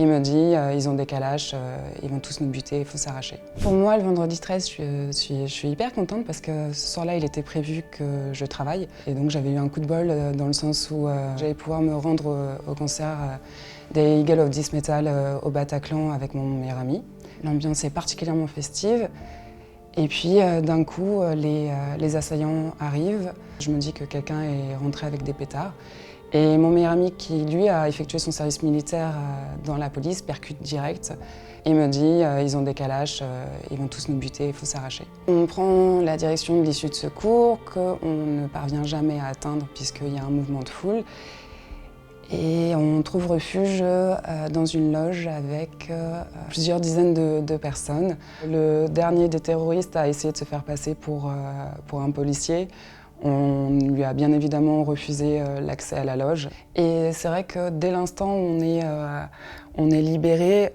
Il me dit ils ont des calages, ils vont tous nous buter, il faut s'arracher. Pour moi, le vendredi 13, je suis hyper contente parce que ce soir-là, il était prévu que je travaille. Et donc j'avais eu un coup de bol dans le sens où j'allais pouvoir me rendre au concert des Eagles of Death Metal au Bataclan avec mon meilleur ami. L'ambiance est particulièrement festive. Et puis d'un coup, les assaillants arrivent. Je me dis que quelqu'un est rentré avec des pétards. Et mon meilleur ami qui, lui, a effectué son service militaire dans la police, percute direct. Il me dit ils ont des calages, ils vont tous nous buter, il faut s'arracher. On prend la direction de l'issue de secours qu'on ne parvient jamais à atteindre puisqu'il y a un mouvement de foule. Et on trouve refuge dans une loge avec plusieurs dizaines de personnes. Le dernier des terroristes a essayé de se faire passer pour un policier. On lui a bien évidemment refusé l'accès à la loge. Et c'est vrai que dès l'instant où on est libéré,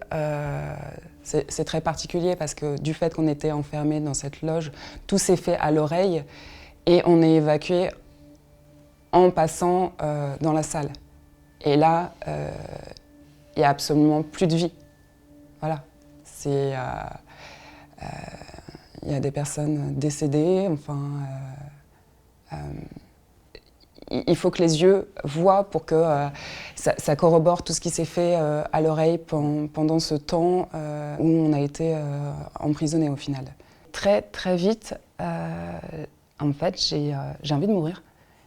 c'est très particulier parce que du fait qu'on était enfermé dans cette loge, tout s'est fait à l'oreille et on est évacué en passant dans la salle. Et là, il n'y a absolument plus de vie. Voilà. Il y a des personnes décédées, enfin... il faut que les yeux voient pour que ça corrobore tout ce qui s'est fait à l'oreille pendant ce temps où on a été emprisonné au final. Très très vite, en fait, j'ai envie de mourir.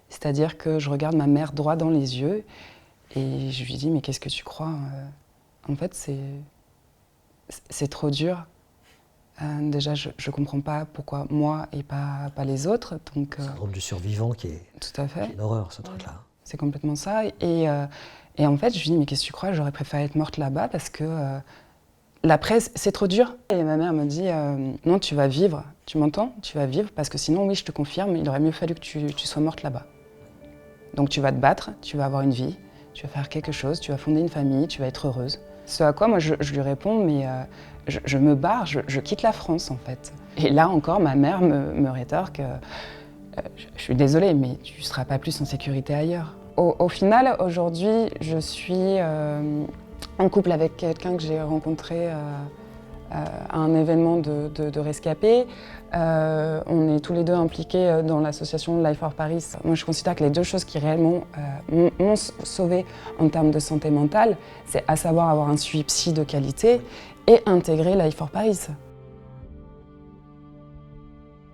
C'est-à-dire que je regarde ma mère droit dans les yeux et je lui dis mais qu'est-ce que tu crois? En fait, c'est trop dur. Déjà, je ne comprends pas pourquoi moi et pas les autres. Donc, le syndrome du survivant qui est, tout à fait. Qui est une horreur, ce truc-là. C'est complètement ça. Et en fait, je lui dis, mais qu'est-ce que tu crois? J'aurais préféré être morte là-bas parce que la presse, c'est trop dur. Et ma mère me dit, non, tu vas vivre. Tu m'entends? Tu vas vivre parce que sinon, oui, je te confirme, il aurait mieux fallu que tu sois morte là-bas. Donc tu vas te battre, tu vas avoir une vie, tu vas faire quelque chose, tu vas fonder une famille, tu vas être heureuse. Ce à quoi moi je lui réponds, mais je me barre, je quitte la France en fait. Et là encore, ma mère me rétorque, je suis désolée, mais tu ne seras pas plus en sécurité ailleurs. Au final, aujourd'hui, je suis en couple avec quelqu'un que j'ai rencontré à un événement de rescapés. On est tous les deux impliqués dans l'association Life for Paris. Moi, je considère que les deux choses qui réellement m'ont sauvé en termes de santé mentale, c'est à savoir avoir un suivi psy de qualité et intégrer Life for Paris.